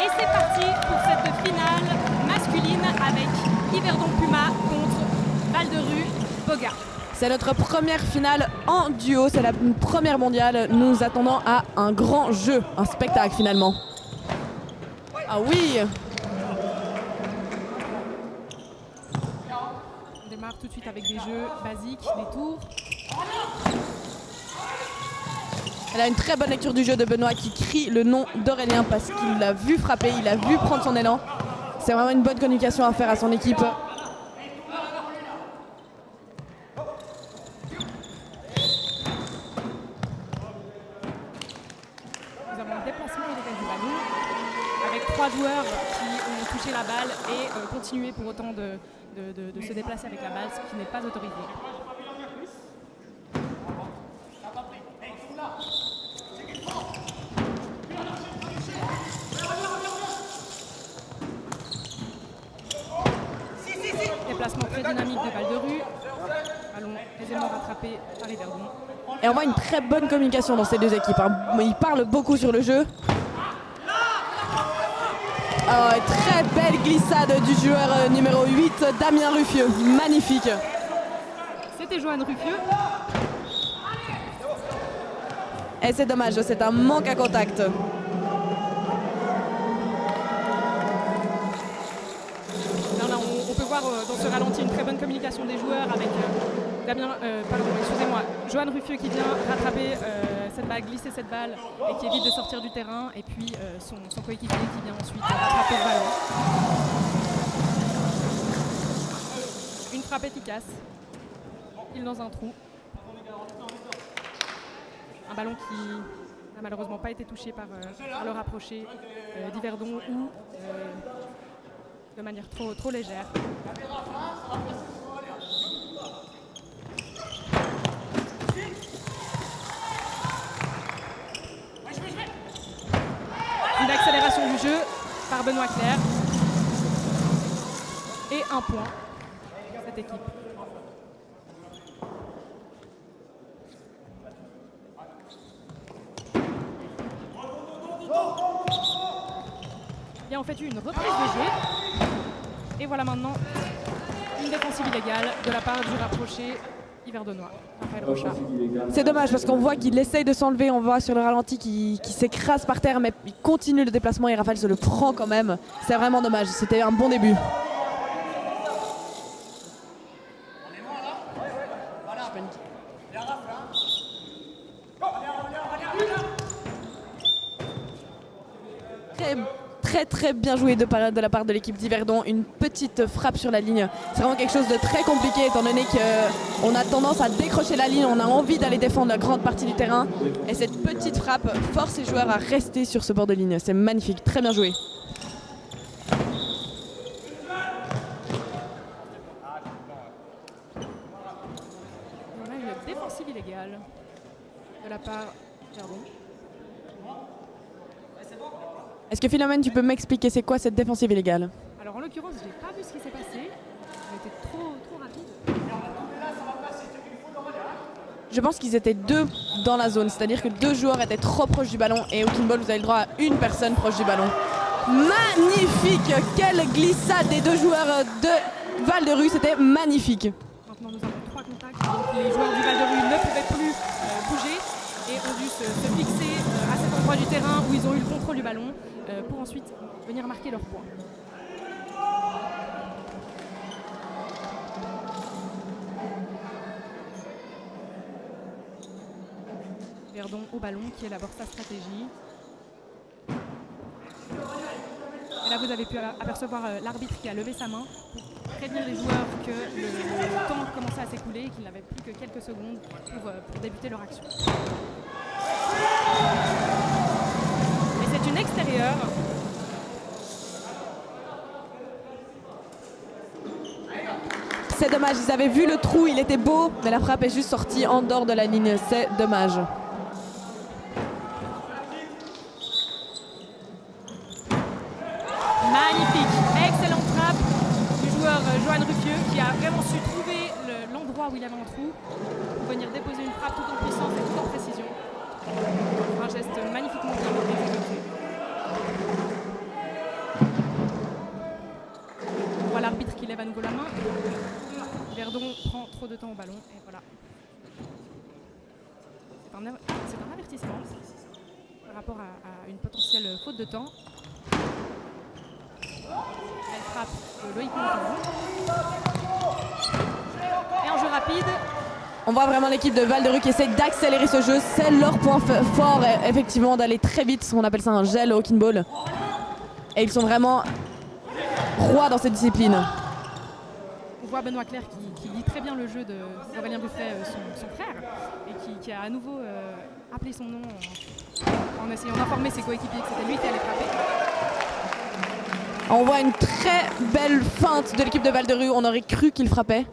Et c'est parti pour cette finale masculine avec Yverdon Puma contre Val-de-Rue Boga. C'est notre première finale en duo, c'est la première mondiale. Nous nous attendons à un grand jeu, un spectacle finalement. Ah oui! On démarre tout de suite avec des jeux basiques, des tours. Elle a une très bonne lecture du jeu de Benoît qui crie le nom d'Aurélien parce qu'il l'a vu frapper, il l'a vu prendre son élan. C'est vraiment une bonne communication à faire à son équipe. Nous avons le déplacement illégal du ballon avec 3 joueurs qui ont touché la balle et continué pour autant de se déplacer avec la balle, ce qui n'est pas autorisé. Déplacement très dynamique de Val-de-Rue. Ballon aisément rattrapé par Yverdon. Et on voit une très bonne communication dans ces deux équipes. Ils parlent beaucoup sur le jeu. Très belle glissade du joueur numéro 8, Damien Ruffieux. Magnifique. C'était Johan Ruffieux. Et c'est dommage, c'est un manque à contact. On peut voir dans ce ralenti une très bonne communication des joueurs avec Johan Ruffieux qui vient rattraper cette balle, glisser cette balle et qui évite de sortir du terrain, et puis son coéquipier qui vient ensuite rattraper le ballon. Une frappe efficace, il dans un trou. Un ballon qui n'a malheureusement pas été touché par le rapproché d'Yverdon ou de manière trop légère. Une accélération du jeu par Benoît Clerc. Et un point pour cette équipe. Il y a en fait eu une reprise de jeu. Et voilà maintenant une défensive illégale de la part du rapproché yverdonois, Raphaël Rochard. C'est dommage parce qu'on voit qu'il essaye de s'enlever, on voit sur le ralenti qu'il s'écrase par terre, mais il continue le déplacement et Raphaël se le prend quand même. C'est vraiment dommage, c'était un bon début. Très bien joué de la part de l'équipe d'Yverdon. Une petite frappe sur la ligne. C'est vraiment quelque chose de très compliqué étant donné qu'on a tendance à décrocher la ligne. On a envie d'aller défendre la grande partie du terrain. Et cette petite frappe force les joueurs à rester sur ce bord de ligne. C'est magnifique. Très bien joué. On a une défensive illégale de la part d'Yverdon. Est-ce que Philomène, tu peux m'expliquer c'est quoi cette défensive illégale? Alors en l'occurrence, je n'ai pas vu ce qui s'est passé. On était trop rapide. Je pense qu'ils étaient deux dans la zone, c'est-à-dire que 2 joueurs étaient trop proches du ballon et au pinball, vous avez le droit à une personne proche du ballon. Magnifique! Quelle glissade des 2 joueurs de Val-de-Rue, c'était magnifique. Maintenant, nous avons 3 contacts. Donc, les joueurs du Val-de-Rue ne pouvaient plus bouger et ont dû se fixer à cet endroit du terrain où ils ont eu le contrôle du ballon pour ensuite venir marquer leur point. Yverdon au ballon qui élabore sa stratégie. Et là, vous avez pu apercevoir l'arbitre qui a levé sa main pour prévenir les joueurs que le temps commençait à s'écouler et qu'il n'avait plus que quelques secondes pour débuter leur action. Et c'est une extérieure. C'est dommage, ils avaient vu le trou, il était beau, mais la frappe est juste sortie en dehors de la ligne. C'est dommage. Magnifique, excellente frappe du joueur Johan Ruffieux qui a vraiment su trouver l'endroit où il avait un trou pour venir déposer une frappe tout en puissance et tout en précision. Un geste magnifiquement bien exécuté. lève à nouveau la main. Verdon prend trop de temps au ballon et voilà. C'est un avertissement par rapport à une potentielle faute de temps. Elle frappe Loïc Montagu. Et en jeu rapide. On voit vraiment l'équipe de Val-de-Ruz qui essaie d'accélérer ce jeu. C'est leur point fort, effectivement, d'aller très vite. On appelle ça un gel au Hawking Ball. Et ils sont vraiment rois dans cette discipline. On voit Benoît Clerc qui lit très bien le jeu d'Aurélien Buffet, son frère, et qui a à nouveau appelé son nom en essayant d'informer ses coéquipiers que c'était lui qui allait frapper. On voit une très belle feinte de l'équipe de Val-de-Ruz. On aurait cru qu'il frappait.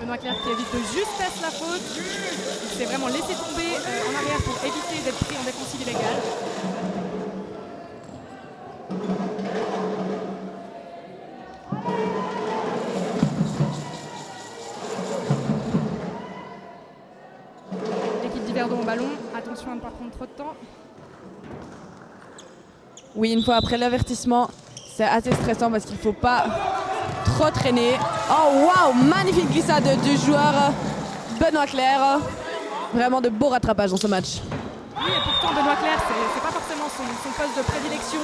Benoît Clerc qui évite de justesse la faute. Il s'est vraiment laissé tomber en arrière pour éviter d'être pris en défensive illégale. L'équipe d'Yverdon au ballon. Attention à ne pas prendre trop de temps. Oui, une fois après l'avertissement, c'est assez stressant parce qu'il ne faut pas trop traîner. Oh waouh, magnifique glissade du joueur Benoît Clerc. Vraiment de beaux rattrapages dans ce match. Oui, et pourtant Benoît Clerc, c'est pas forcément son poste de prédilection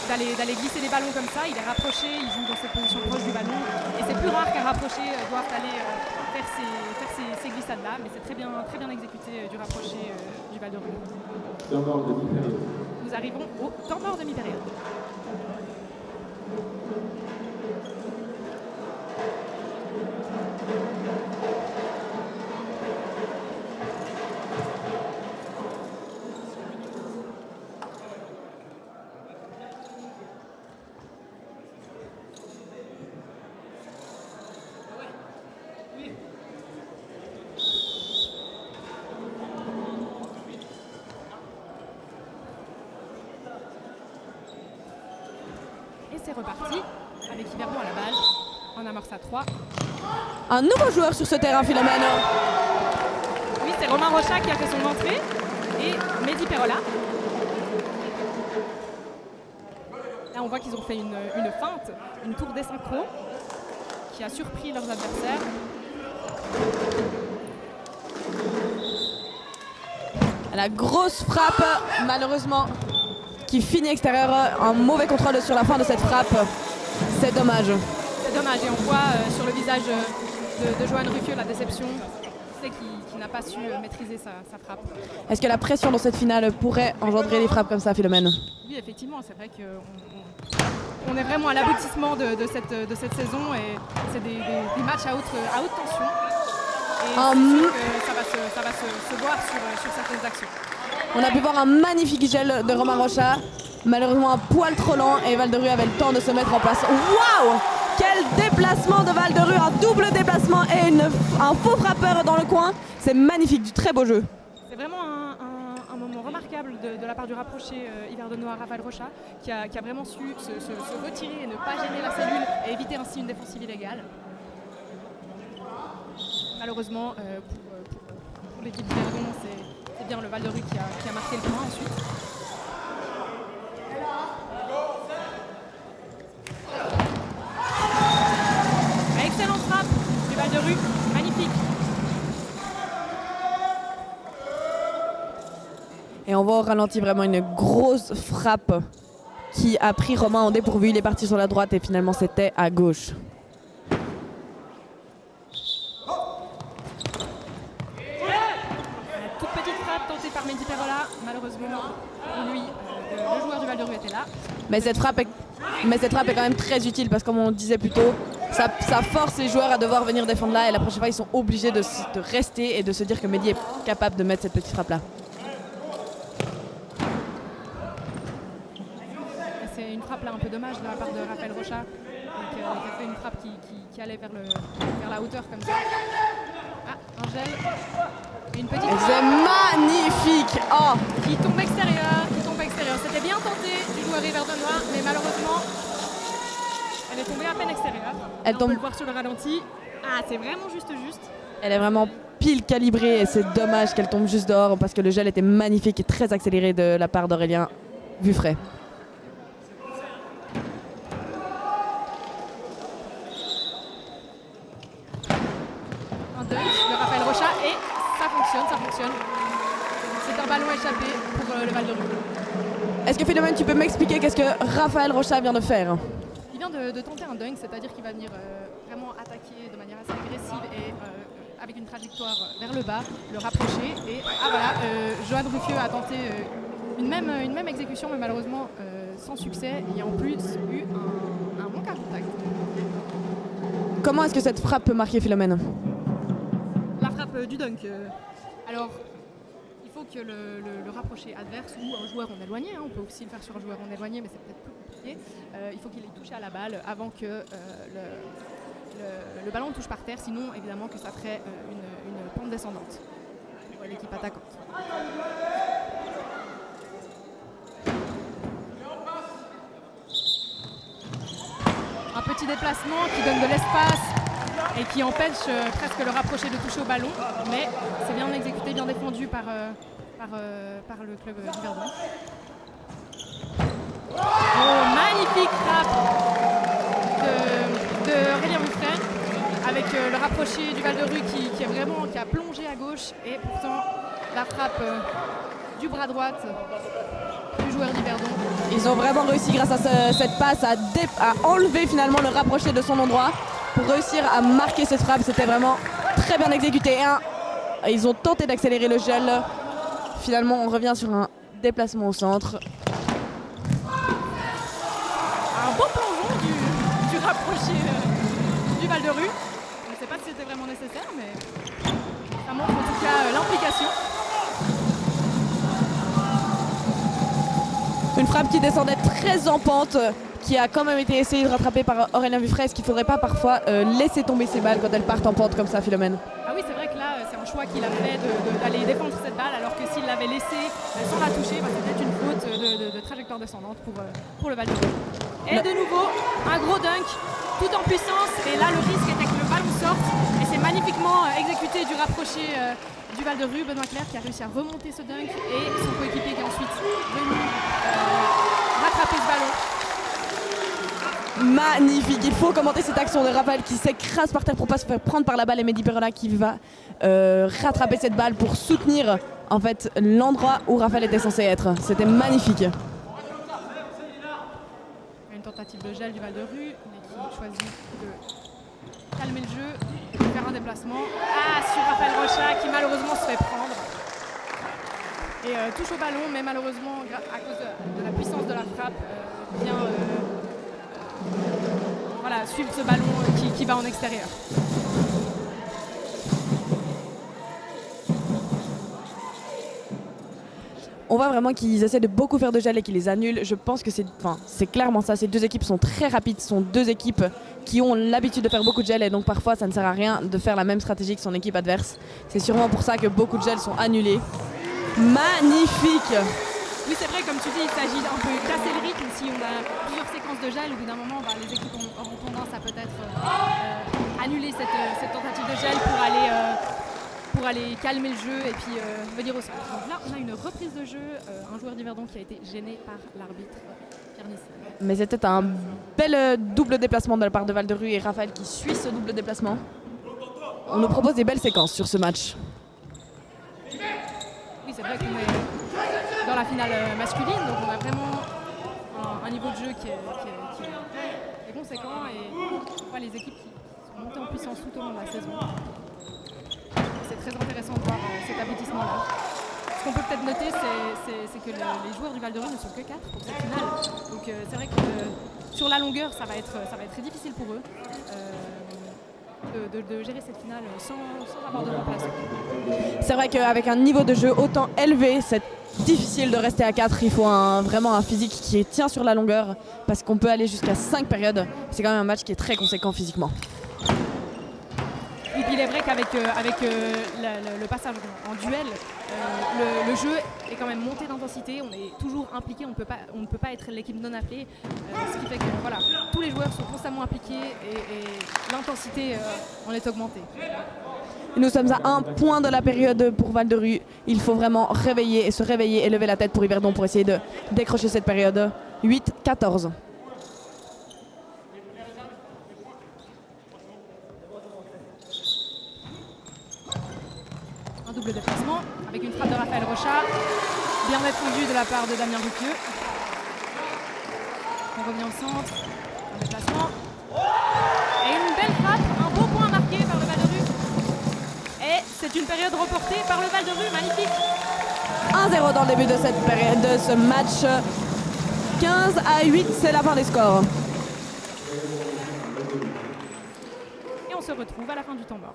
d'aller glisser les ballons comme ça. Il est rapproché, il joue dans cette position proche du ballon. Et c'est plus rare qu'un rapproché doive aller faire ces glissades-là. Mais c'est très bien exécuté du rapproché du Val-de-Ruz. Nous arrivons au temps mort demi-période. C'est reparti avec Yverdon à la balle. On amorce à 3. Un nouveau joueur sur ce terrain, Philomène. Oui, c'est Romain Rocha qui a fait son entrée et Mehdi Perola. Là, on voit qu'ils ont fait une feinte, une tour désynchro qui a surpris leurs adversaires. La grosse frappe, malheureusement, qui finit extérieur. Un mauvais contrôle sur la fin de cette frappe. C'est dommage. C'est dommage et on voit sur le visage de Johan Ruffieux la déception. C'est qu'il n'a pas su maîtriser sa frappe. Est-ce que la pression dans cette finale pourrait engendrer des frappes comme ça, Philomène? Oui, effectivement, c'est vrai qu'on est vraiment à l'aboutissement de cette saison et c'est des matchs à haute tension. Et c'est sûr que ça va se voir sur certaines actions. On a pu voir un magnifique gel de Romain Rocha. Malheureusement un poil trop lent et Val-de-Ruz avait le temps de se mettre en place. Waouh! Quel déplacement de Val-de-Ruz, un double déplacement et un faux frappeur dans le coin. C'est magnifique, du très beau jeu. C'est vraiment un moment remarquable de la part du rapproché yverdonois Raphaël Rocha qui a vraiment su se retirer et ne pas gêner la cellule et éviter ainsi une défensive illégale. Malheureusement pour l'équipe d'Yverdon, c'est bien le Val-de-Ruz qui a marqué le point ensuite. Excellente frappe du Val-de-Ruz, magnifique. Et on voit au ralenti vraiment une grosse frappe qui a pris Romain en dépourvu. Il est parti sur la droite et finalement c'était à gauche. Toute petite frappe tentée par Mehdi Perola. Malheureusement pour lui, le joueur du Val-de-Ruz était là. Mais cette frappe est quand même très utile parce que comme on disait plus tôt, ça force les joueurs à devoir venir défendre là et la prochaine fois ils sont obligés de rester et de se dire que Mehdi est capable de mettre cette petite frappe là. C'est une frappe là un peu dommage de la part de Raphaël Rocha qui a fait une frappe qui allait vers la hauteur comme ça. Ah, un gel. Une petite frappe. C'est magnifique. Oh, Qui tombe extérieur. C'était bien tenté du joueur yverdonois, mais malheureusement, elle est tombée à peine extérieure. Là, on peut le voir sur le ralenti. Ah, c'est vraiment juste. elle est vraiment pile calibrée et c'est dommage qu'elle tombe juste dehors parce que le gel était magnifique et très accéléré de la part d'Aurélien Buffet. fonctionne. C'est un ballon échappé pour le Val de Rue. Est-ce que Philomène, tu peux m'expliquer qu'est-ce que Raphaël Rocha vient de faire? Il vient de tenter un dunk, c'est-à-dire qu'il va venir vraiment attaquer de manière assez agressive et avec une trajectoire vers le bas, le rapprocher. Et voilà, Johan Ruffieux a tenté une même exécution, mais malheureusement sans succès. Il y a en plus eu un manque à contact. Comment est-ce que cette frappe peut marquer Philomène? La frappe du dunk. Alors, il faut que le rapproché adverse ou un joueur en éloigné, on peut aussi le faire sur un joueur en éloigné, mais c'est peut-être plus compliqué. Il faut qu'il ait touché à la balle avant que le ballon touche par terre, sinon évidemment que ça ferait une pente descendante pour l'équipe attaquante. Un petit déplacement qui donne de l'espace et qui empêche presque le rapproché de toucher au ballon, mais c'est bien exécuté, bien défendu par le club du Verdon. Oh, magnifique frappe de Aurélien Ruffray avec le rapproché du Val de Rue qui a plongé à gauche, et pourtant la frappe du bras droite du joueur du Verdon. Ils ont vraiment réussi grâce à cette passe à enlever finalement le rapproché de son endroit pour réussir à marquer cette frappe. C'était vraiment très bien exécuté. Ils ont tenté d'accélérer le gel. Finalement, on revient sur un déplacement au centre. Un beau plongeon du rapproché du Val de Rue. Je ne sais pas si c'était vraiment nécessaire, mais ça montre en tout cas l'implication. Une frappe qui descendait très en pente, qui a quand même été essayée de rattraper par Aurélien Ruffray. Est-ce qu'il ne faudrait pas parfois laisser tomber ses balles quand elles partent en pente comme ça, Philomène? Ah oui, c'est vrai que là, c'est un choix qu'il a fait d'aller défendre cette balle, alors que s'il l'avait laissée sans la toucher, c'était une faute de trajectoire descendante pour le Val de Rue. Et de nouveau, un gros dunk, tout en puissance. Et là, le risque était que le ballon sorte. Et c'est magnifiquement exécuté du rapproché du Val de Rue, Benoît Clerc, qui a réussi à remonter ce dunk, et son coéquipier qui est ensuite venu rattraper ce ballon. Magnifique, il faut commenter cette action de Raphaël qui s'écrase par terre pour ne pas se faire prendre par la balle, et Mehdi Perola qui va rattraper cette balle pour soutenir en fait l'endroit où Raphaël était censé être. C'était magnifique. Une tentative de gel du Val de Rue, mais qui choisit de calmer le jeu, de faire un déplacement. Sur Raphaël Rocha qui malheureusement se fait prendre. Et touche au ballon, mais malheureusement, à cause de la puissance de la frappe, vient suivre ce ballon qui va en extérieur. On voit vraiment qu'ils essaient de beaucoup faire de gel et qu'ils les annulent. Je pense que c'est clairement ça. Ces deux équipes sont très rapides. Ce sont deux équipes qui ont l'habitude de faire beaucoup de gel, et donc parfois ça ne sert à rien de faire la même stratégie que son équipe adverse. C'est sûrement pour ça que beaucoup de gels sont annulés. Magnifique! Oui, c'est vrai, comme tu dis, il s'agit d'un peu casser le rythme. Si on a plusieurs séquences de gel, au bout d'un moment, les équipes auront tendance à peut-être annuler cette tentative de gel pour aller calmer le jeu et puis venir au centre. Donc là, on a une reprise de jeu, un joueur du Verdon qui a été gêné par l'arbitre Pierre Nissen. Mais c'était un bel double déplacement de la part de Val de Rue, et Raphaël qui suit ce double déplacement. On nous propose des belles séquences sur ce match. Oui, c'est vrai qu'on est dans la finale masculine, donc on a vraiment un niveau de jeu qui est conséquent, et on voit les équipes qui sont montées en puissance tout au long de la saison. C'est très intéressant de voir cet aboutissement-là. Ce qu'on peut peut-être noter, c'est que les joueurs du Val de Rue ne sont que 4 pour cette finale. Donc c'est vrai que sur la longueur, ça va être très difficile pour eux de gérer cette finale sans avoir de remplaçants. C'est vrai qu'avec un niveau de jeu autant élevé, c'est difficile de rester à 4. Il faut vraiment un physique qui tient sur la longueur, parce qu'on peut aller jusqu'à 5 périodes. C'est quand même un match qui est très conséquent physiquement. Et puis il est vrai qu'avec le passage en duel, le jeu est quand même monté d'intensité, on est toujours impliqué, on ne peut pas être l'équipe non appelée, ce qui fait que tous les joueurs sont constamment impliqués et l'intensité en est augmentée. Nous sommes à 1 point de la période pour Val de Rue. Il faut vraiment se réveiller et lever la tête pour Yverdon pour essayer de décrocher cette période. 8-14. Un double déplacement crochat bien défendu de la part de Damien Dupieux. On revient au centre, un déplacement. Et une belle frappe, un beau point marqué par le Val-de-Rue. Et c'est une période reportée par le Val-de-Rue, magnifique. 1-0 dans le début de cette période, de ce match. 15-8, c'est la fin des scores. Et on se retrouve à la fin du temps mort.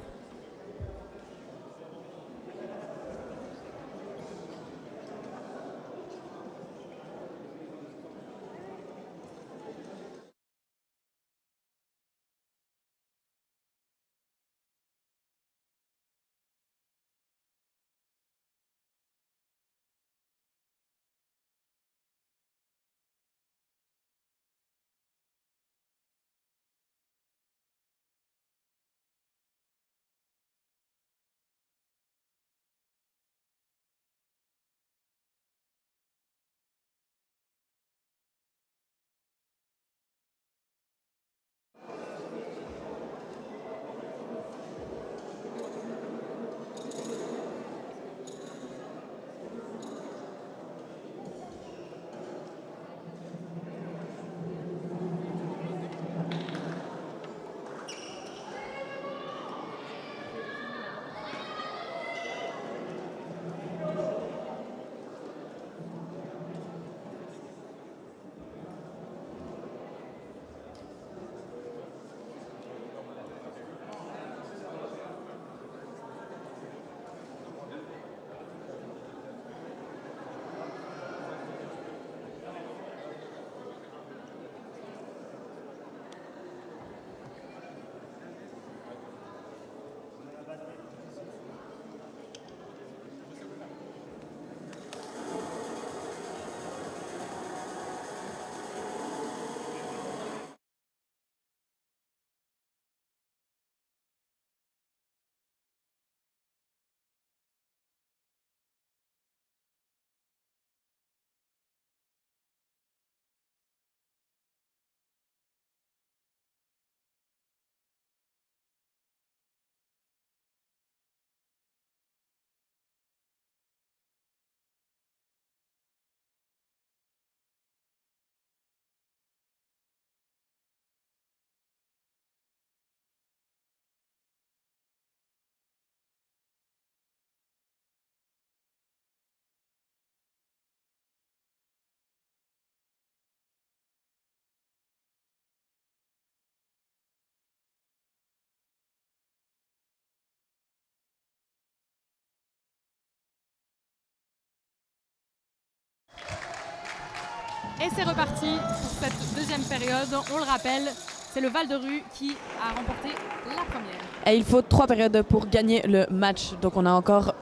Et c'est reparti pour cette deuxième période. On le rappelle, c'est le Val-de-Rue qui a remporté la première. Et il faut 3 périodes pour gagner le match. Donc on a encore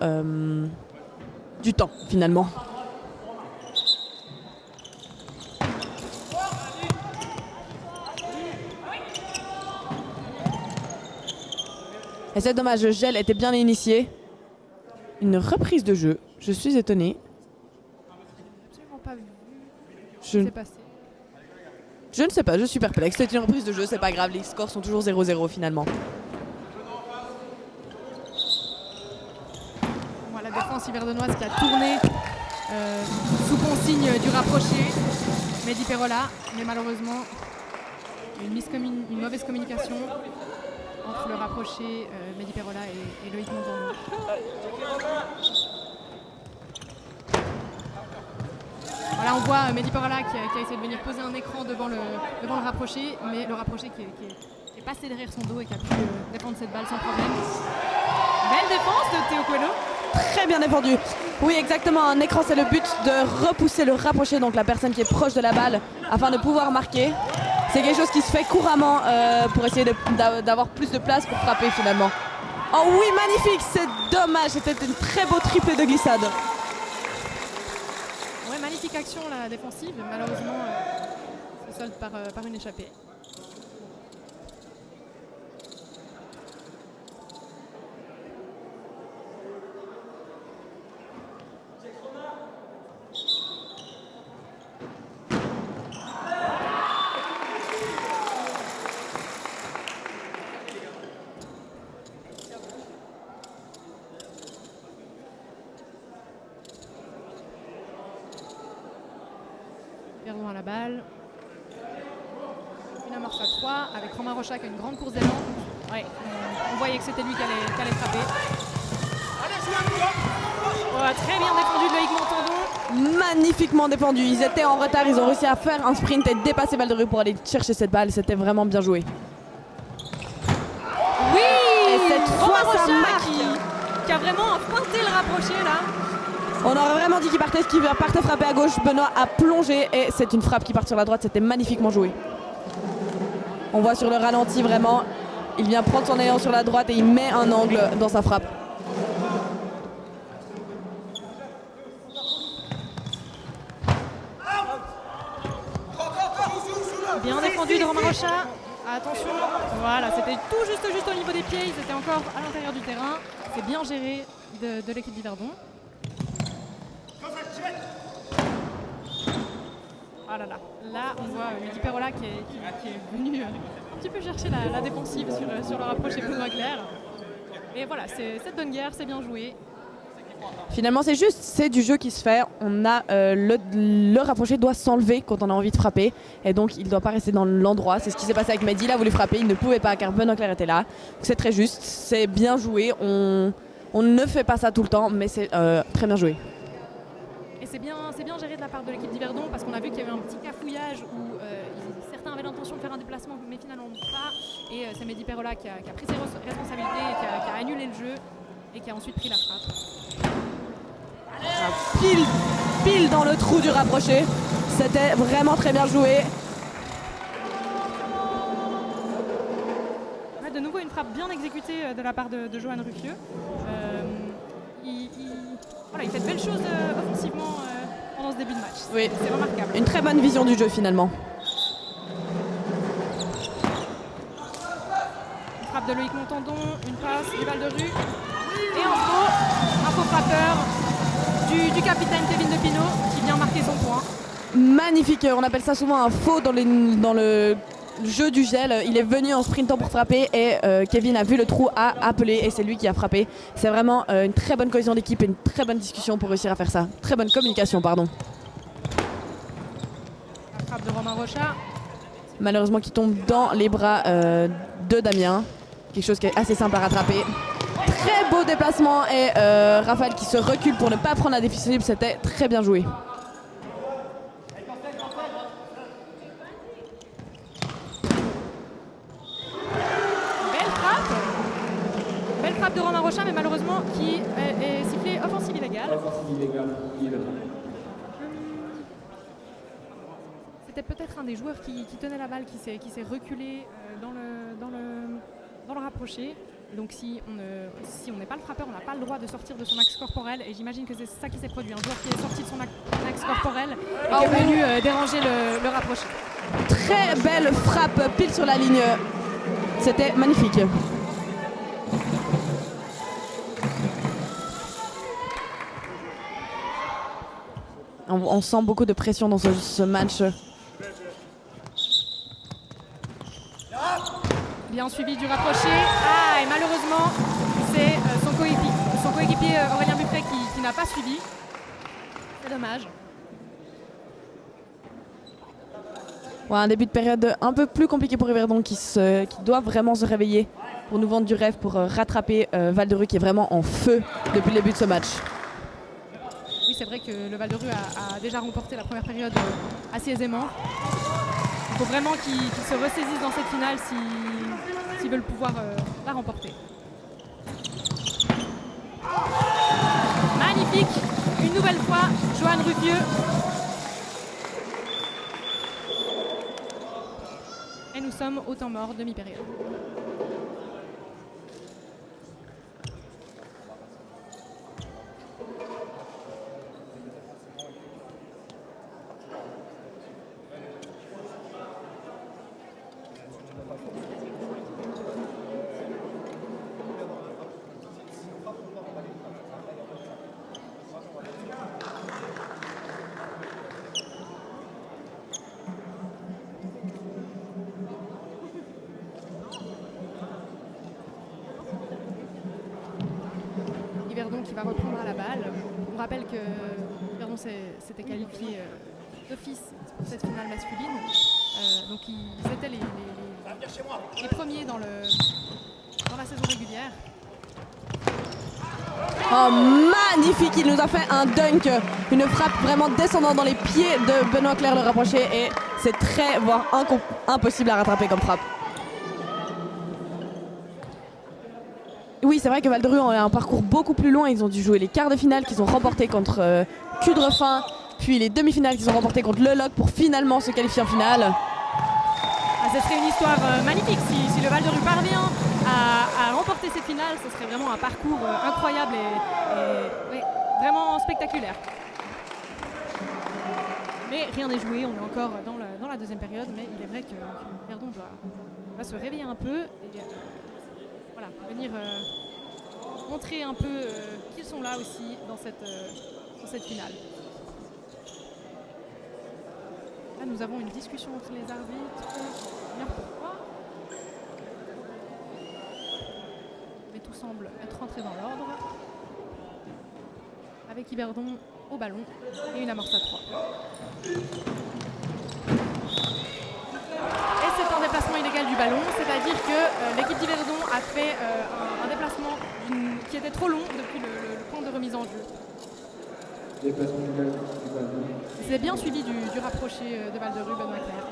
du temps finalement. Et c'est dommage, le gel était bien initié. Une reprise de jeu, je suis étonnée. Absolument pas vu Je ce qui s'est passé. Je ne sais pas, je suis perplexe. C'est une reprise de jeu, c'est pas grave, les scores sont toujours 0-0 finalement. Voilà, la défense yverdenoise qui a tourné sous consigne du rapproché. Mehdi Perola, mais malheureusement, une mauvaise communication entre le rapproché Mehdi Perola et Loïc Monzon. Voilà, on voit Mehdi Perola qui a essayé de venir poser un écran devant le rapproché, mais le rapproché qui est passé derrière son dos et qui a pu défendre cette balle sans problème. Belle défense de Théo Coelho. Très bien défendu. Oui, exactement. Un écran, c'est le but de repousser le rapproché, donc la personne qui est proche de la balle, afin de pouvoir marquer. C'est quelque chose qui se fait couramment pour essayer d'avoir plus de place pour frapper finalement. Oh oui, magnifique. C'est dommage. C'était une très beau triplé de glissade. Ouais, magnifique action la défensive. Malheureusement, se solde par une échappée. Verdon à la balle. Une amorce à 3 avec Romain Rocha qui a une grande course d'élan. Ouais, on voyait que c'était lui qui allait frapper. Très bien défendu de Loïc Montandon. Magnifiquement défendu. Ils étaient en retard, ils ont réussi à faire un sprint et dépasser Val-de-Rue pour aller chercher cette balle. C'était vraiment bien joué. Oui, et cette fois ça marque qui a vraiment pointé le rapproché là. On aurait vraiment dit qu'il partait frapper à gauche. Benoît a plongé et c'est une frappe qui part sur la droite. C'était magnifiquement joué. On voit sur le ralenti vraiment, il vient prendre son élan sur la droite et il met un angle dans sa frappe. Bien défendu de Romain Rocha. Attention, voilà, c'était tout juste au niveau des pieds. Ils étaient encore à l'intérieur du terrain. C'est bien géré de l'équipe d'Yverdon. Ah là là, là on voit Mehdi Perola qui est venu un petit peu chercher la défensive sur le rapproché Benoît Clair. Et voilà, cette bonne guerre, c'est bien joué. Finalement c'est juste, c'est du jeu qui se fait. On a le rapproché doit s'enlever quand on a envie de frapper et donc il ne doit pas rester dans l'endroit. C'est ce qui s'est passé avec Mehdi, il a voulu frapper, il ne pouvait pas car Benoît Clair était là. C'est très juste, c'est bien joué, on ne fait pas ça tout le temps mais c'est très bien joué. Et c'est bien géré de la part de l'équipe d'Yverdon parce qu'on a vu qu'il y avait un petit cafouillage où certains avaient l'intention de faire un déplacement mais finalement pas. Et c'est Mehdi Perola qui a pris ses responsabilités et qui a annulé le jeu et qui a ensuite pris la frappe. Pile dans le trou du rapproché. C'était vraiment très bien joué. Ouais, de nouveau une frappe bien exécutée de la part de Johan Ruffieux. Il fait de belles choses offensivement pendant ce début de match. Oui. C'est remarquable. Une très bonne vision du jeu finalement. Une frappe de Loïc Montandon, une passe du Val-de-Rue. Et un faux frappeur du capitaine Kevin Depino qui vient marquer son point. Magnifique, on appelle ça souvent un faux dans le jeu du gel. Il est venu en sprintant pour frapper et Kevin a vu le trou, a appelé et c'est lui qui a frappé. C'est vraiment une très bonne cohésion d'équipe et une très bonne discussion pour réussir à faire ça. Très bonne communication, pardon. La frappe de Romain Rocha. Malheureusement qui tombe dans les bras de Damien. Quelque chose qui est assez simple à rattraper. Très beau déplacement et Raphaël qui se recule pour ne pas prendre la défensive, c'était très bien joué. Belle frappe de Romain Rocha mais malheureusement qui est sifflé offensive illégale. C'était peut-être un des joueurs qui tenait la balle qui s'est reculé dans le rapproché. Donc si on n'est pas le frappeur, on n'a pas le droit de sortir de son axe corporel. Et j'imagine que c'est ça qui s'est produit. Un joueur qui est sorti de son axe corporel et qui est venu déranger le rapproché. Très belle frappe pile sur la ligne. C'était magnifique. On sent beaucoup de pression dans ce match. Bien suivi du rapproché. Et malheureusement, c'est son coéquipier Aurélien Buffret qui n'a pas suivi. C'est dommage. Ouais, un début de période un peu plus compliqué pour Yverdon qui doit vraiment se réveiller pour nous vendre du rêve, pour rattraper Val-de-Rue qui est vraiment en feu depuis le début de ce match. Oui, c'est vrai que le Val-de-Rue a déjà remporté la première période assez aisément. Il faut vraiment qu'ils se ressaisissent dans cette finale s'ils veulent pouvoir la remporter. Magnifique, une nouvelle fois, Johan Ruffieux. Et nous sommes au temps mort, demi-période. Yverdon qui va reprendre à la balle. On rappelle que Yverdon s'était qualifié d'office pour cette finale masculine. Donc ils étaient les premiers dans la saison régulière. Oh, magnifique, il nous a fait un dunk, une frappe vraiment descendante dans les pieds de Benoît Clair le rapproché et c'est très, voire impossible à rattraper comme frappe. Oui, c'est vrai que Val-de-Rue a un parcours beaucoup plus long, ils ont dû jouer les quarts de finale qu'ils ont remportés contre Cudrefin, puis les demi-finales qu'ils ont remportées contre Le Loc pour finalement se qualifier en finale. Ce serait une histoire magnifique si le Val-de-Rue parvient à remporter cette finale. Ce serait vraiment un parcours incroyable et vraiment spectaculaire. Mais rien n'est joué, on est encore dans la deuxième période, mais il est vrai que Verdon va se réveiller un peu et voilà, venir montrer un peu qu'ils sont là aussi dans cette finale. Là, nous avons une discussion entre les arbitres. Bien pourquoi. Mais tout semble être rentré dans l'ordre. Avec Yverdon au ballon et une amorce à 3. Et c'est un déplacement illégal du ballon, c'est-à-dire que l'équipe d'Yverdon a fait un déplacement qui était trop long depuis le point de remise en jeu. C'est bien suivi du rapproché de Val-de-Rue, Benoît Clair.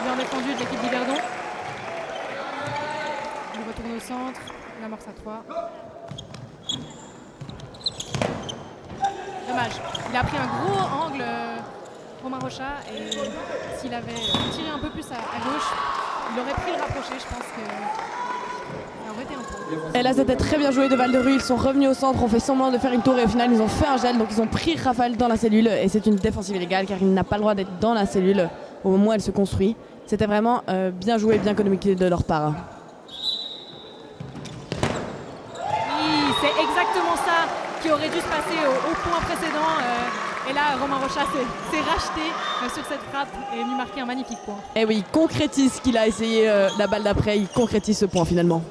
Bien défendu de l'équipe d'Yverdon. Il retourne au centre, l'amorce à 3. Dommage. Il a pris un gros angle, Romain Rocha, et s'il avait tiré un peu plus à gauche, il aurait pris le rapproché. Je pense que ça aurait été un peu. Et là, c'était très bien joué de Val-de-Rue. Ils sont revenus au centre, ont fait semblant de faire une tour et au final, ils ont fait un gel. Donc, ils ont pris Raphaël dans la cellule et c'est une défensive illégale car il n'a pas le droit d'être dans la cellule au moment où elle se construit. C'était vraiment bien joué, bien communiqué de leur part. Oui, c'est exactement ça qui aurait dû se passer au point précédent. Et là, Romain Rocha s'est racheté sur cette frappe et est venu marquer un magnifique point. Et oui, il concrétise ce qu'il a essayé la balle d'après, il concrétise ce point finalement.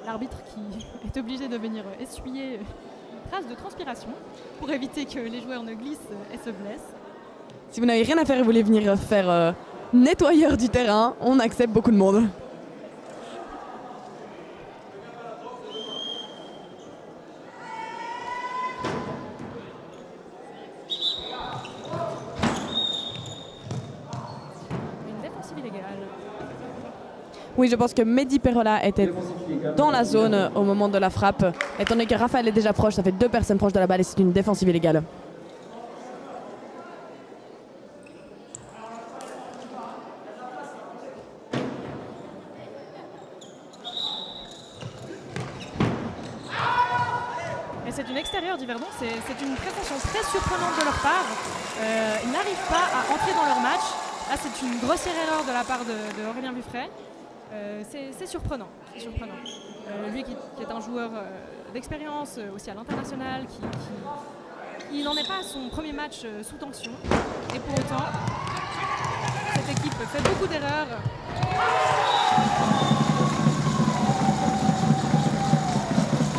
L'arbitre qui est obligé de venir essuyer une trace de transpiration pour éviter que les joueurs ne glissent et se blessent. Si vous n'avez rien à faire et vous voulez venir faire nettoyeur du terrain, on accepte beaucoup de monde. Oui, je pense que Mehdi Perrola était dans la zone au moment de la frappe. Étant donné que Raphaël est déjà proche, ça fait 2 personnes proches de la balle et c'est une défensive illégale. Et c'est une extérieure d'Yverdon, c'est une prestation très surprenante de leur part. Ils n'arrivent pas à entrer dans leur match. Là, c'est une grossière erreur de la part de Aurélien Buffray. C'est surprenant. Lui qui est un joueur d'expérience aussi à l'international, il n'en est pas à son premier match sous tension. Et pour autant, cette équipe fait beaucoup d'erreurs.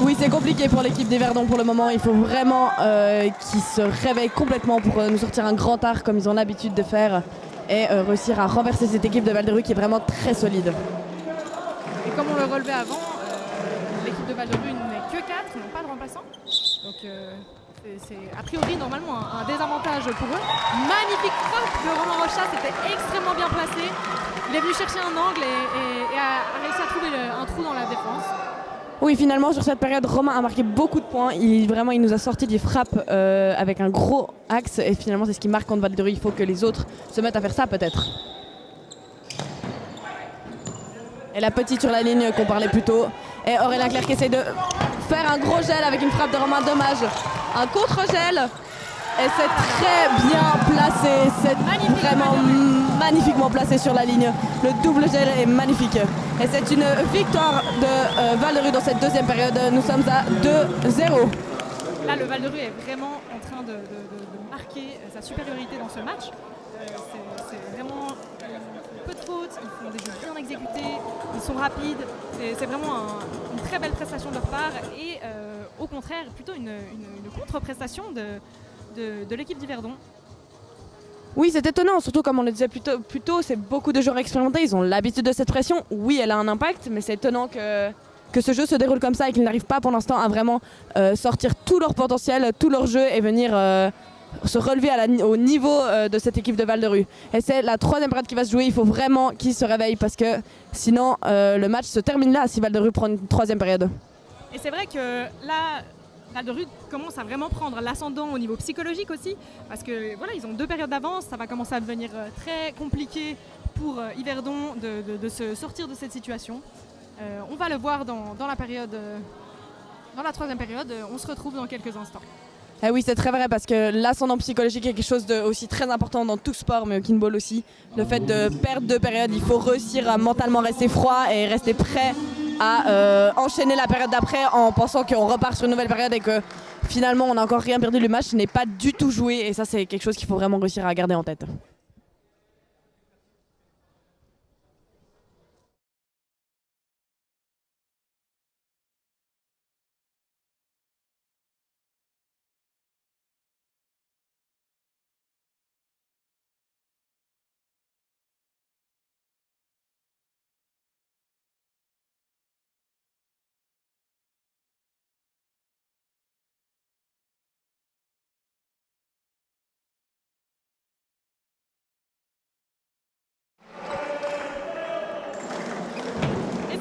Oui, c'est compliqué pour l'équipe d'Yverdon pour le moment. Il faut vraiment qu'ils se réveillent complètement pour nous sortir un grand art comme ils ont l'habitude de faire et réussir à renverser cette équipe de Val-de-Rue qui est vraiment très solide. Et comme on le relevait avant, l'équipe de Val-de-Rue n'est que 4, ils n'ont pas de remplaçants. Donc c'est a priori normalement un désavantage pour eux. Magnifique frappe de Romain Rocha, c'était extrêmement bien placé. Il est venu chercher un angle et a réussi à trouver un trou dans la défense. Oui, finalement, sur cette période, Romain a marqué beaucoup de points. Il nous a sorti des frappes avec un gros axe. Et finalement, c'est ce qui marque contre Val-de-Rue. Il faut que les autres se mettent à faire ça, peut-être. Et la petite sur la ligne qu'on parlait plus tôt. Et Aurélien Clerc qui essaie de faire un gros gel avec une frappe de Romain. Dommage. Un contre-gel. Et c'est très bien placé. C'est vraiment magnifiquement placé sur la ligne. Le double gel est magnifique. Et c'est une victoire de Val-de-Rue dans cette deuxième période. Nous sommes à 2-0. Là, le Val-de-Rue est vraiment en train de marquer sa supériorité dans ce match. C'est vraiment peu de fautes, ils font des jeux bien exécutés, ils sont rapides. C'est vraiment une très belle prestation de leur part et au contraire, plutôt une contre-prestation de l'équipe d'Yverdon. Oui, c'est étonnant, surtout comme on le disait plus tôt, c'est beaucoup de joueurs expérimentés, ils ont l'habitude de cette pression. Oui, elle a un impact, mais c'est étonnant que ce jeu se déroule comme ça et qu'ils n'arrivent pas pour l'instant à vraiment sortir tout leur potentiel, tout leur jeu et venir se relever au niveau de cette équipe de Val-de-Rue. Et c'est la troisième période qui va se jouer, il faut vraiment qu'ils se réveillent parce que sinon le match se termine là si Val-de-Rue prend une troisième période. Et c'est vrai que là, Val-de-Rue commence à vraiment prendre l'ascendant au niveau psychologique aussi, parce que voilà, ils ont 2 périodes d'avance, ça va commencer à devenir très compliqué pour Yverdon de se sortir de cette situation. On va le voir dans la troisième période, on se retrouve dans quelques instants. Eh oui, c'est très vrai parce que l'ascendant psychologique est quelque chose de aussi très important dans tout sport, mais au kinball aussi. Le fait de perdre 2 périodes, il faut réussir à mentalement rester froid et rester prêt à enchaîner la période d'après en pensant qu'on repart sur une nouvelle période et que finalement on n'a encore rien perdu. Le match n'est pas du tout joué et ça c'est quelque chose qu'il faut vraiment réussir à garder en tête.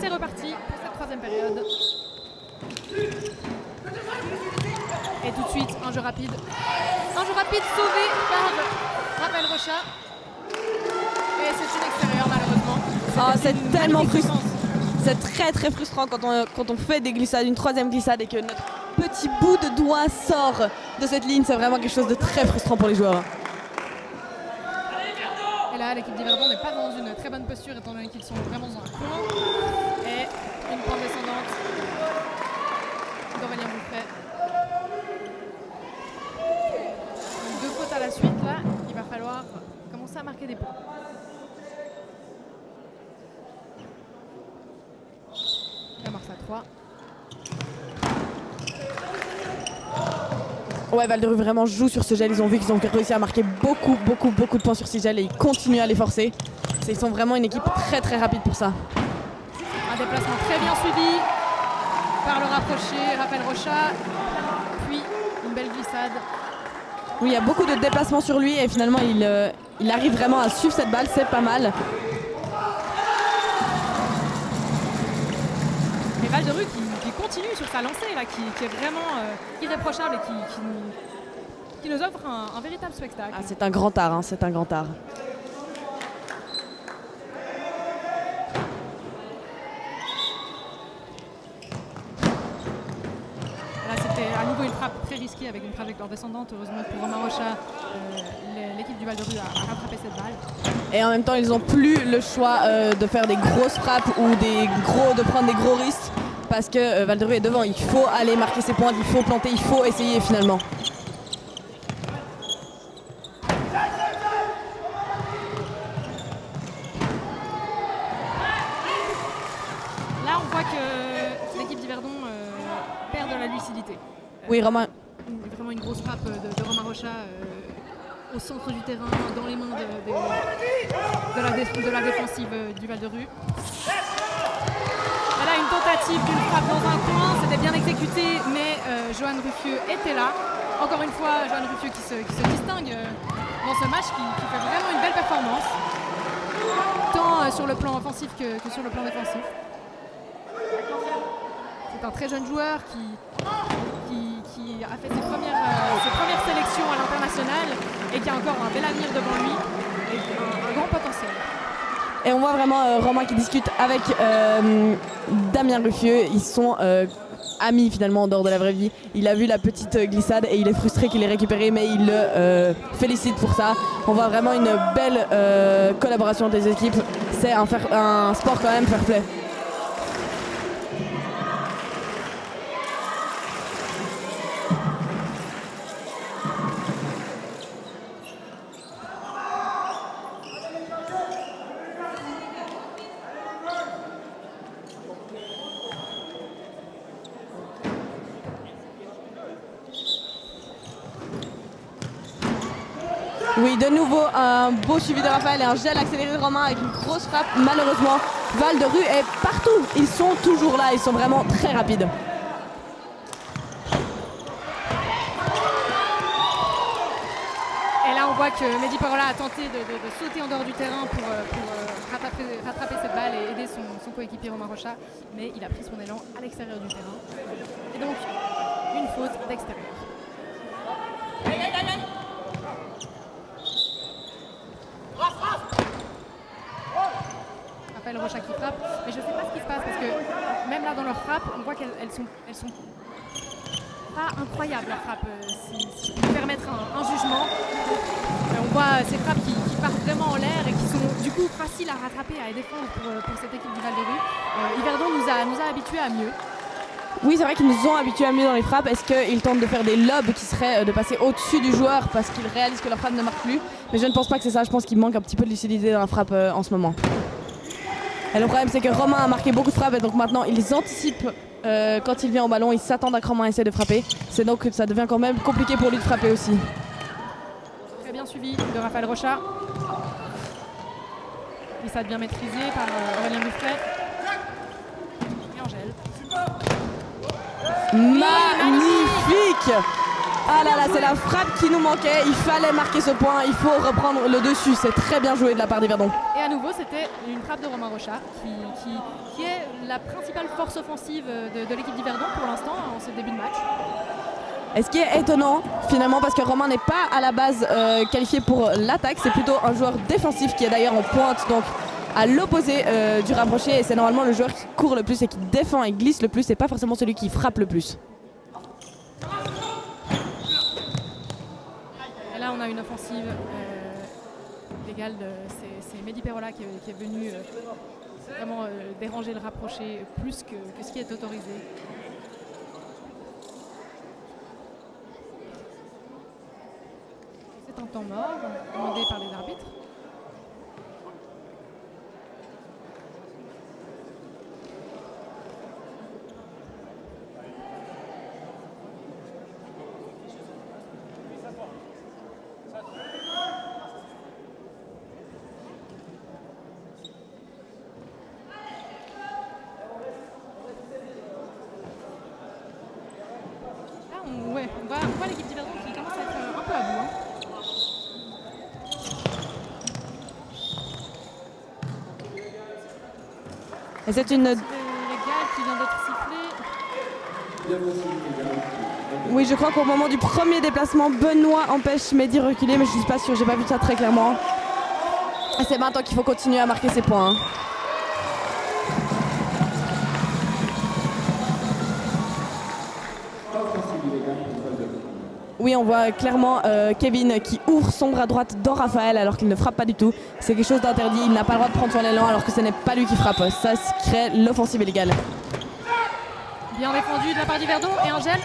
C'est reparti pour cette troisième période. Et tout de suite, un jeu rapide. Un jeu rapide sauvé par Raphaël Rocha. Et c'est une extérieure malheureusement. C'est tellement frustrant. C'est très très frustrant quand on fait des glissades, une troisième glissade et que notre petit bout de doigt sort de cette ligne. C'est vraiment quelque chose de très frustrant pour les joueurs. Et là, l'équipe d'Yverdon n'est pas dans une très bonne posture étant donné qu'ils sont vraiment dans un coin. Et une pente descendante d'Aurélien Bouffret. Donc 2 fautes à la suite, là, il va falloir commencer à marquer des points. La marque à 3. Ouais, Val-de-Rue vraiment joue sur ce gel. Ils ont vu qu'ils ont réussi à marquer beaucoup de points sur ce gel et ils continuent à les forcer. Ils sont vraiment une équipe très très rapide pour ça. Un déplacement très bien suivi par le rapproché Raphaël Rocha, puis une belle glissade. Oui, il y a beaucoup de déplacements sur lui et finalement il arrive vraiment à suivre cette balle, c'est pas mal. Mais Val-de-Rue qui continue sur sa lancée, là, qui est vraiment irréprochable et qui nous offre un véritable spectacle. Ah, c'est un grand art, hein, c'est un grand art. À nouveau une frappe très risquée avec une trajectoire descendante. Heureusement pour Romain Rocha, l'équipe du Val-de-Rue a rattrapé cette balle. Et en même temps, ils n'ont plus le choix de faire des grosses frappes ou de prendre des gros risques parce que Val-de-Rue est devant. Il faut aller marquer ses points, il faut planter, il faut essayer finalement. Là, on voit que l'équipe d'Yverdon perd de la lucidité. Oui, Romain. Vraiment une grosse frappe de Romain Rocha au centre du terrain, dans les mains de la défensive du Val-de-Rue. Voilà une tentative d'une frappe dans un coin, c'était bien exécuté, mais Johan Ruffieux était là. Encore une fois, Johan Ruffieux qui se distingue dans ce match, qui fait vraiment une belle performance, tant sur le plan offensif que sur le plan défensif. C'est un très jeune joueur qui a fait ses premières sélections à l'international et qui a encore un bel avenir devant lui et un grand potentiel. Et on voit vraiment Romain qui discute avec Damien Ruffieux. Ils sont amis finalement en dehors de la vraie vie. Il a vu la petite glissade et il est frustré qu'il ait récupéré, mais il le félicite pour ça. On voit vraiment une belle collaboration des équipes. C'est un sport quand même fair play. Oui, de nouveau un beau suivi de Raphaël et un gel accéléré de Romain avec une grosse frappe. Malheureusement, Val de Rue est partout. Ils sont toujours là, ils sont vraiment très rapides. Et là, on voit que Mehdi Parola a tenté de sauter en dehors du terrain pour rattraper cette balle et aider son coéquipier Romain Rocha. Mais il a pris son élan à l'extérieur du terrain. Et donc, une faute d'extérieur. Raphaël Rocha qui frappe, mais je ne sais pas ce qui se passe parce que même là dans leur frappe, on voit qu'elles sont pas incroyables leurs frappes, si je peux me permettre un jugement. On voit ces frappes qui partent vraiment en l'air et qui sont du coup faciles à rattraper, à défendre pour cette équipe du Val de Rue. Yverdon nous a habitués à mieux. Oui, c'est vrai qu'ils nous ont habitués à mieux dans les frappes. Est-ce qu'ils tentent de faire des lobes qui seraient de passer au-dessus du joueur parce qu'ils réalisent que leur frappe ne marque plus? Mais je ne pense pas que c'est ça. Je pense qu'il manque un petit peu de lucidité dans la frappe en ce moment. Et le problème, c'est que Romain a marqué beaucoup de frappes et donc maintenant ils anticipent quand il vient au ballon. Ils s'attendent à que Romain essaie de frapper. C'est donc que ça devient quand même compliqué pour lui de frapper aussi. Très bien suivi de Raphaël Rocha. Et ça devient maîtrisé par Aurélien Buffret. Et Angèle. Magnifique! Ah là là, c'est la frappe qui nous manquait. Il fallait marquer ce point. Il faut reprendre le dessus. C'est très bien joué de la part d'Yverdon. Et à nouveau, c'était une frappe de Romain Rocha qui est la principale force offensive de l'équipe d'Yverdon pour l'instant en ce début de match. Et ce qui est étonnant finalement, parce que Romain n'est pas à la base qualifié pour l'attaque, c'est plutôt un joueur défensif qui est d'ailleurs en pointe, donc à l'opposé du rapproché, et c'est normalement le joueur qui court le plus et qui défend et glisse le plus, et pas forcément celui qui frappe le plus. Et là on a une offensive légale, c'est Mehdi Parola qui est venu vraiment déranger le rapproché plus que ce qui est autorisé. C'est un temps mort demandé par les arbitres. Là, on voit l'équipe d'Yverdon qui commence à être un peu à bout. Et c'est une... Légal qui vient d'être sifflé. Oui, je crois qu'au moment du premier déplacement, Benoît empêche Mehdi de reculer, mais je suis pas sûre, j'ai pas vu ça très clairement. Et c'est maintenant qu'il faut continuer à marquer ses points. Oui, on voit clairement Kevin qui ouvre son bras droite dans Raphaël alors qu'il ne frappe pas du tout. C'est quelque chose d'interdit, il n'a pas le droit de prendre son élan alors que ce n'est pas lui qui frappe. Ça crée l'offensive illégale. Bien défendu de la part d'Yverdon et Angèle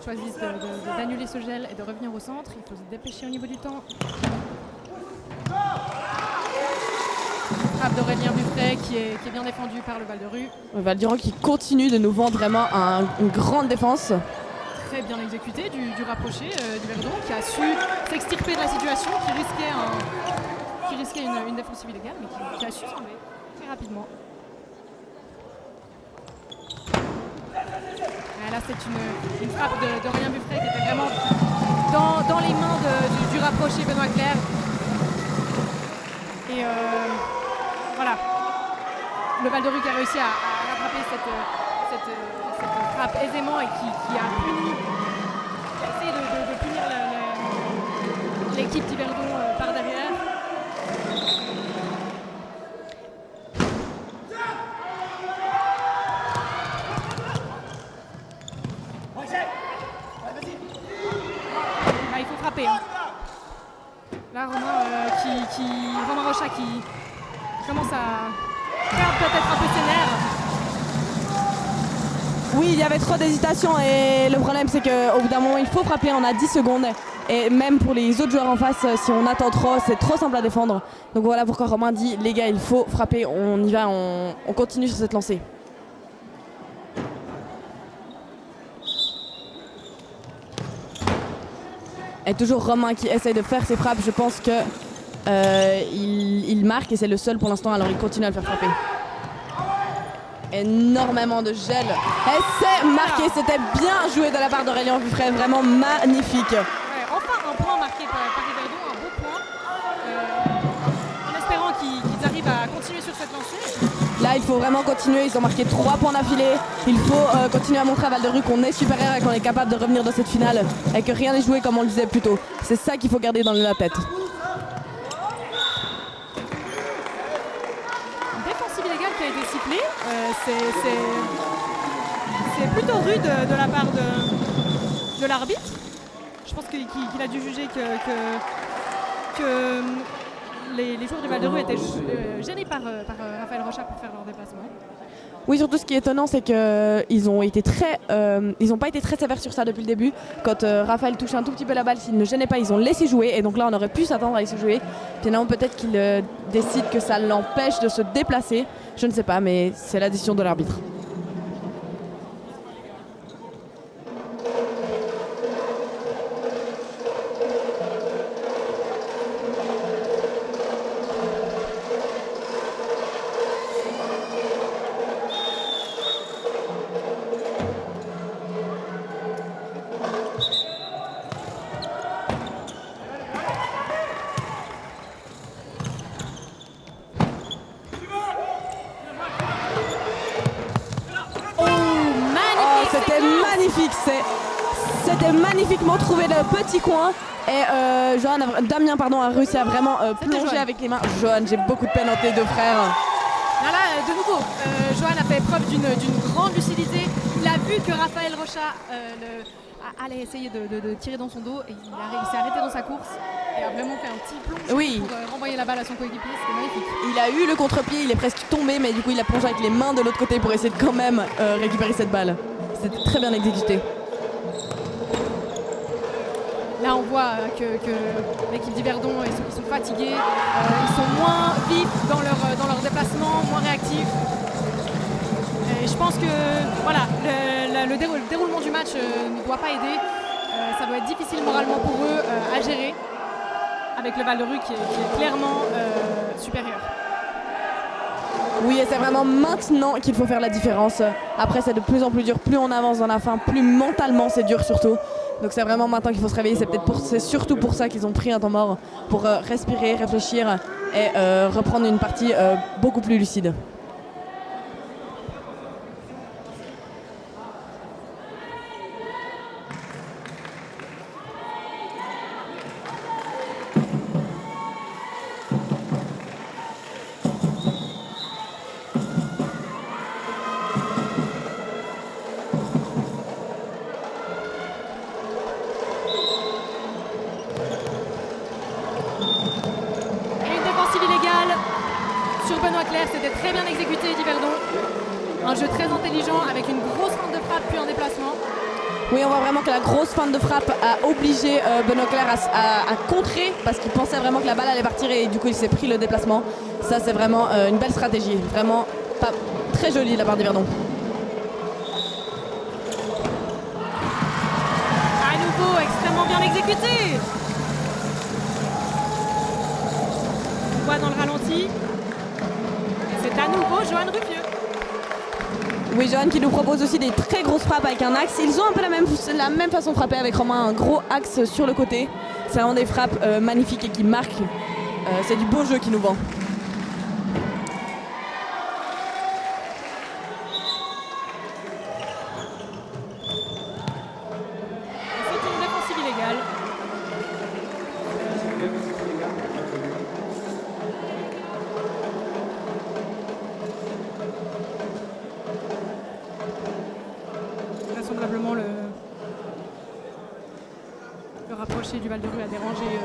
choisissent d'annuler ce gel et de revenir au centre. Il faut se dépêcher au niveau du temps. Frappe d'Aurélien Buffret qui est bien défendu par le Val de Rue. Val-Durand qui continue de nous vendre vraiment une grande défense. Très bien exécuté du rapproché d'Yverdon qui a su s'extirper de la situation, qui risquait une défensive illégale, mais qui a su s'enlever très rapidement. Et là, c'est une frappe d'Aurélien Buffret qui était vraiment dans les mains du rapproché Benoît Clerc. Et voilà, le Val de Rue qui a réussi à rattraper cette frappe aisément et qui a essayé de punir l'équipe d'Yverdon par derrière. Là, il faut frapper. Hein. Là, Romain Rocha qui commence à perdre peut-être un peu ses nerfs. Oui, il y avait trop d'hésitation et le problème c'est qu'au bout d'un moment il faut frapper, on a 10 secondes et même pour les autres joueurs en face, si on attend trop, c'est trop simple à défendre. Donc voilà pourquoi Romain dit les gars il faut frapper, on y va, on continue sur cette lancée. Et toujours Romain qui essaye de faire ses frappes. Je pense que il marque et c'est le seul pour l'instant, alors il continue à le faire frapper. Énormément de gel. Et c'est marqué, c'était bien joué de la part d'Aurélien Vuffray, vraiment magnifique. Ouais, enfin un point marqué par Yverdon, un beau point. En espérant qu'ils arrivent à continuer sur cette lancée. Là, il faut vraiment continuer. Ils ont marqué 3 points d'affilée. Il faut continuer à montrer à Val-de-Rue qu'on est supérieur et qu'on est capable de revenir dans cette finale et que rien n'est joué comme on le disait plus tôt. C'est ça qu'il faut garder dans la tête. Défensive illégale qui a été sifflée. C'est plutôt rude de la part de l'arbitre. Je pense qu'il a dû juger que les joueurs du Val-de-Rue étaient gênés par Raphaël Rocha pour faire leur déplacement. Oui, surtout ce qui est étonnant, c'est qu'ils ont été ils n'ont pas été très sévères sur ça depuis le début. Quand Raphaël touche un tout petit peu la balle, s'il ne gênait pas, ils ont laissé jouer. Et donc là, on aurait pu s'attendre à laisser jouer. Finalement, peut-être qu'il décide que ça l'empêche de se déplacer. Je ne sais pas, mais c'est la décision de l'arbitre. C'était magnifiquement trouvé le petit coin et Damien a réussi à vraiment plonger avec les mains. Johan, j'ai beaucoup de peine entre tes deux frères. Là, de nouveau, Johan a fait preuve d'une grande lucidité. Il a vu que Raphaël Rocha allait essayer de tirer dans son dos et il s'est arrêté dans sa course et a vraiment fait un petit plonge pour renvoyer la balle à son coéquipier. C'était magnifique. Il a eu le contre-pied, il est presque tombé, mais du coup il a plongé avec les mains de l'autre côté pour essayer de quand même récupérer cette balle. C'était très bien exécuté. Là, on voit que l'équipe d'Yverdon, ils sont fatigués, ils sont moins vifs dans leur déplacement, moins réactifs. Et je pense que voilà, le déroulement du match ne doit pas aider. Ça doit être difficile moralement pour eux à gérer avec le Val-de-Rue qui est clairement supérieur. Oui, et c'est vraiment maintenant qu'il faut faire la différence. Après, c'est de plus en plus dur. Plus on avance dans la fin, plus mentalement c'est dur surtout. Donc c'est vraiment maintenant qu'il faut se réveiller. C'est surtout pour ça qu'ils ont pris un temps mort, pour respirer, réfléchir et reprendre une partie beaucoup plus lucide. C'était très bien exécuté d'Yverdon. Un jeu très intelligent avec une grosse feinte de frappe puis un déplacement. Oui, on voit vraiment que la grosse feinte de frappe a obligé Benoît Clerc à contrer parce qu'il pensait vraiment que la balle allait partir et du coup il s'est pris le déplacement. Ça c'est vraiment une belle stratégie, vraiment pas très jolie de la part d'Yverdon. À nouveau extrêmement bien exécuté. On voit dans le ralenti. C'est à nouveau Johan Ruffieux. Oui, Johan qui nous propose aussi des très grosses frappes avec un axe. Ils ont un peu la même façon de frapper avec Romain, un gros axe sur le côté. C'est vraiment des frappes magnifiques et qui marquent. C'est du beau jeu qui nous vend. C'est une défensive illégale. Vraisemblablement le rapproché du Val-de-Rue a dérangé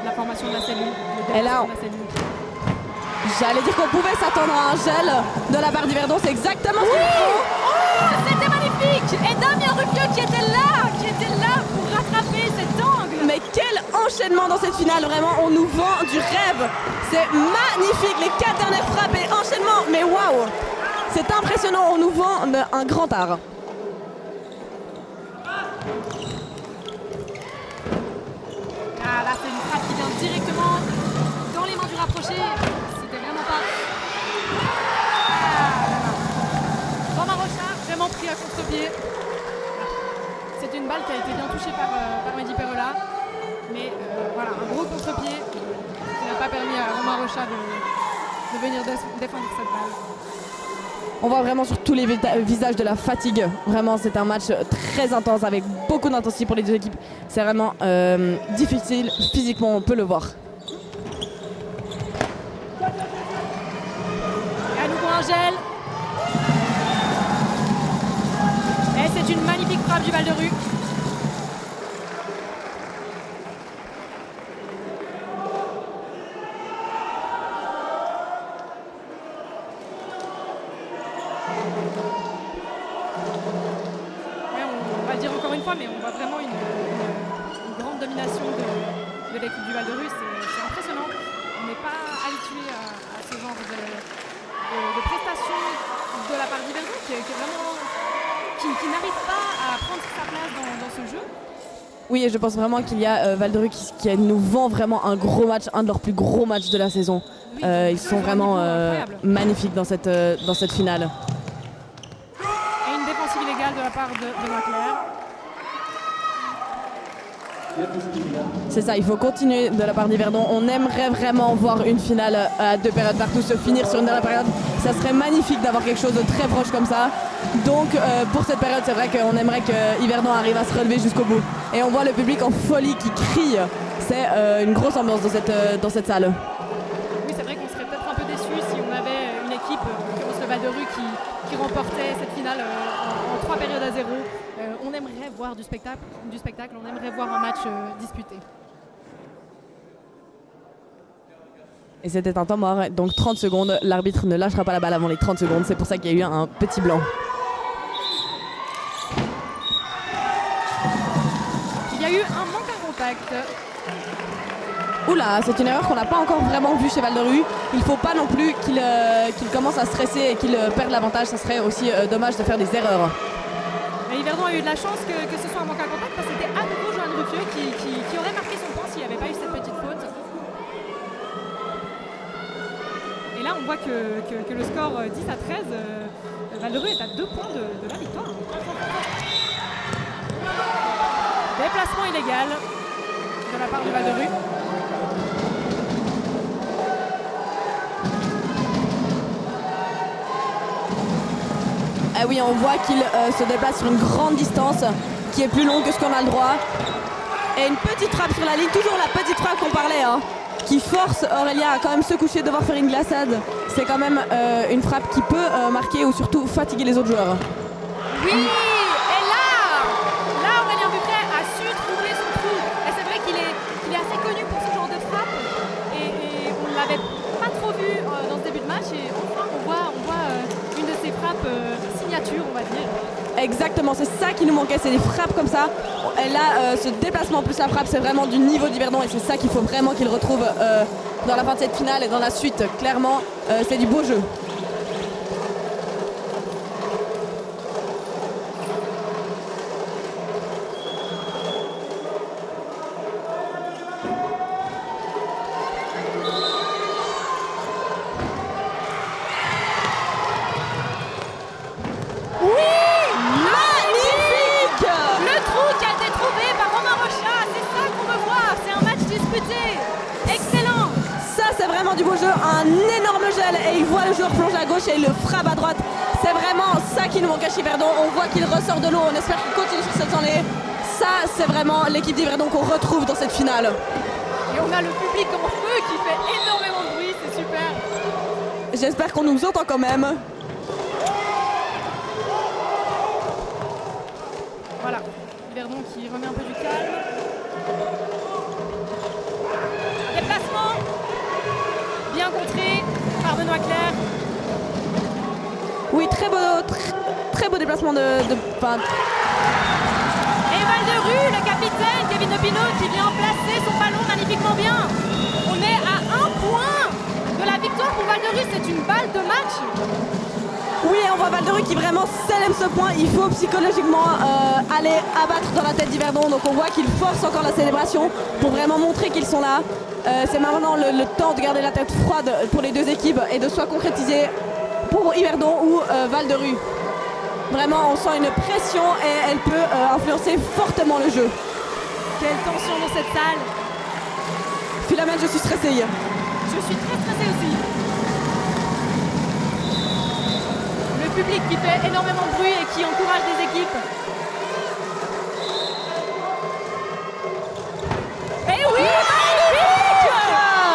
la formation de la cellule. Et là, j'allais dire qu'on pouvait s'attendre à un gel de la part d'Yverdon, c'est exactement ce qu'il faut. Oh, c'était magnifique. Et Damien Ruffieux qui était là pour rattraper cet angle. Mais quel enchaînement dans cette finale, vraiment, on nous vend du rêve. C'est magnifique, les 4 dernières frappes et enchaînement, mais waouh, c'est impressionnant, on nous vend un grand art. c'est une frappe qui vient directement dans les mains du rapproché. C'était vraiment pas... Romain Rochard, vraiment pris à contre-pied. C'est une balle qui a été bien touchée par Mehdi Perrola. Mais voilà, un gros contre-pied qui n'a pas permis à Romain Rochard de venir défendre cette balle. On voit vraiment sur tous les visages de la fatigue. Vraiment, c'est un match très intense avec beaucoup d'intensité pour les deux équipes. C'est vraiment difficile physiquement, on peut le voir. Et à nouveau un gel. Et c'est une magnifique frappe du Val-de-Rue. Mais on voit vraiment une grande domination de l'équipe du Val-de-Rue. C'est impressionnant. On n'est pas habitué à ce genre de prestations de la part d'Yverdon qui n'arrive pas à prendre sa place dans ce jeu. Oui, et je pense vraiment qu'il y a Val-de-Rue qui nous vend vraiment un gros match, un de leurs plus gros matchs de la saison. Oui, ils sont vraiment magnifiques dans cette finale. Et une défensive illégale de la part de Claire. C'est ça, il faut continuer de la part d'Yverdon. On aimerait vraiment voir une finale à 2 périodes partout se finir sur une dernière période. Ça serait magnifique d'avoir quelque chose de très proche comme ça. Donc pour cette période, c'est vrai qu'on aimerait que Yverdon arrive à se relever jusqu'au bout. Et on voit le public en folie qui crie. C'est une grosse ambiance dans cette salle. Oui, c'est vrai qu'on serait peut-être un peu déçus si on avait une équipe comme le Val-de-Rue qui remportait cette finale en 3 périodes à 0. On aimerait voir du spectacle, on aimerait voir un match disputé. Et c'était un temps mort, donc 30 secondes. L'arbitre ne lâchera pas la balle avant les 30 secondes. C'est pour ça qu'il y a eu un petit blanc. Il y a eu un manque à contact. Oula, c'est une erreur qu'on n'a pas encore vraiment vue chez Val-de-Rue. Il ne faut pas non plus qu'il commence à stresser et qu'il perde l'avantage. Ça serait aussi dommage de faire des erreurs. Mais Yverdon a eu de la chance que ce soit un manque à contact parce que c'était à nouveau Joanne Ruffieux qui aurait marqué son point s'il n'y avait pas eu cette petite faute. Et là, on voit que le score 10 à 13, Val-de-Rue est à 2 points de la victoire. Déplacement illégal de la part de Val-de-Rue. Ah oui, on voit qu'il se déplace sur une grande distance qui est plus longue que ce qu'on a le droit. Et une petite frappe sur la ligne, toujours la petite frappe qu'on parlait, qui force Aurélien à quand même se coucher, devoir faire une glaçade. C'est quand même une frappe qui peut marquer ou surtout fatiguer les autres joueurs. Oui, et là Aurélien Bucquet a su troubler son trou. Et c'est vrai qu'il est assez connu pour ce genre de frappe. Et on ne l'avait pas trop vu dans ce début de match. Et enfin, on voit une de ses frappes signature, on va dire. Exactement, c'est ça qui nous manquait, c'est des frappes comme ça. Et là, ce déplacement plus la frappe, c'est vraiment du niveau d'Yverdon et c'est ça qu'il faut vraiment qu'il retrouve dans la fin de cette finale et dans la suite. Clairement, c'est du beau jeu. Du beau jeu, un énorme gel et il voit le joueur plonger à gauche et il le frappe à droite. C'est vraiment ça qui nous manque à Yverdon. On voit qu'il ressort de l'eau, on espère qu'il continue sur cette journée. Ça, c'est vraiment l'équipe d'Yverdon qu'on retrouve dans cette finale. Et on a le public en feu qui fait énormément de bruit, c'est super. J'espère qu'on nous entend quand même. Voilà, Yverdon qui remet un peu du calme. Déplacement bien contré par Benoît Claire. Oui, très beau déplacement de Et Val-de-Rue, le capitaine Kevin Opino qui vient placer son ballon magnifiquement bien. On est à 1 point de la victoire pour Val-de-Rue, c'est une balle de match. Oui, et on voit Val-de-Rue qui vraiment célèbre ce point. Il faut psychologiquement aller abattre dans la tête d'Yverdon. Donc on voit qu'ils forcent encore la célébration pour vraiment montrer qu'ils sont là. C'est maintenant le temps de garder la tête froide pour les deux équipes et de soit concrétiser pour Yverdon ou Val-de-Rue. Vraiment, on sent une pression et elle peut influencer fortement le jeu. Quelle tension dans cette salle. Philomène, je suis stressée. Je suis très stressée aussi. Le public qui fait énormément de bruit et qui encourage les équipes. Et oui, magnifique!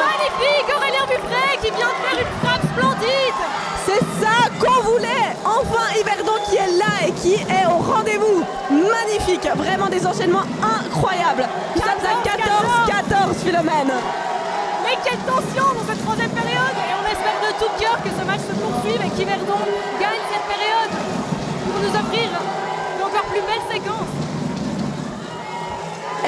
Magnifique! Aurélien Buffret qui vient de faire une frappe splendide. C'est ça qu'on voulait. Enfin, Yverdon qui est là et qui est au rendez-vous. Magnifique, vraiment des enchaînements incroyables. Nous sommes à 14-14, Philomène. Mais quelle tension dans cette troisième période. Et on espère de tout cœur que ce match se poursuive et qu'Yverdon gagne cette période pour nous offrir d'encore plus belles séquences.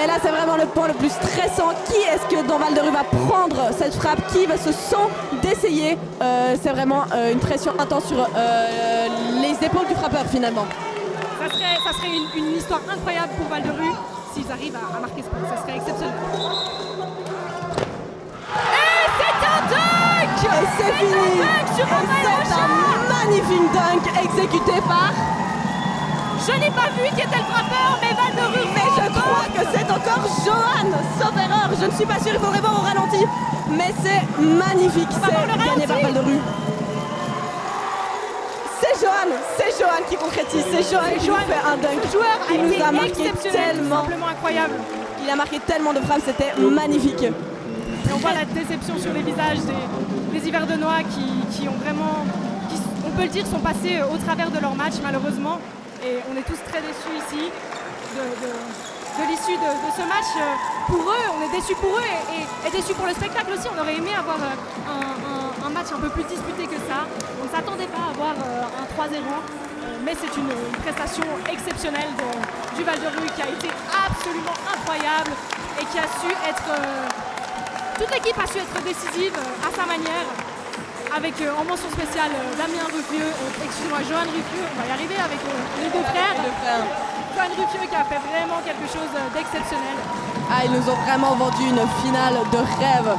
Et là, c'est vraiment le point le plus stressant. Qui est-ce que dans Val-de-Rue va prendre cette frappe? Qui va se sent d'essayer? C'est vraiment une pression intense sur les épaules du frappeur finalement. Ça serait une histoire incroyable pour Val-de-Rue s'ils arrivent à marquer ce point. Ça serait exceptionnel. Et c'est un dunk! Et c'est fini! C'est un magnifique dunk exécuté par... Je n'ai pas vu qui était le frappeur, mais Val-de-Rue. Mais je crois que c'est encore Johan, sauf erreur. Je ne suis pas sûre, il faudrait voir au ralenti. Mais c'est magnifique, c'est gagné par Val-de-Rue. C'est Johan qui concrétise, c'est Johan qui nous fait un dunk. Ce joueur il a nous été a marqué tellement. simplement incroyable. Il a marqué tellement de frappes, c'était magnifique. Et on voit la déception sur les visages des Yverdonois qui ont vraiment, on peut le dire, sont passés au travers de leur match malheureusement. Et on est tous très déçus ici de l'issue de ce match. Pour eux, on est déçus pour eux et déçus pour le spectacle aussi. On aurait aimé avoir un match un peu plus disputé que ça. On ne s'attendait pas à avoir un 3-0. Mais c'est une prestation exceptionnelle du Val-de-Rue qui a été absolument incroyable et qui a su être... toute l'équipe a su être décisive à sa manière. Avec en mention spéciale Damien Ruffieux, Johan Ruffieux, on va y arriver avec les deux frères. Johan Ruffieux qui a fait vraiment quelque chose d'exceptionnel. Ah, ils nous ont vraiment vendu une finale de rêve.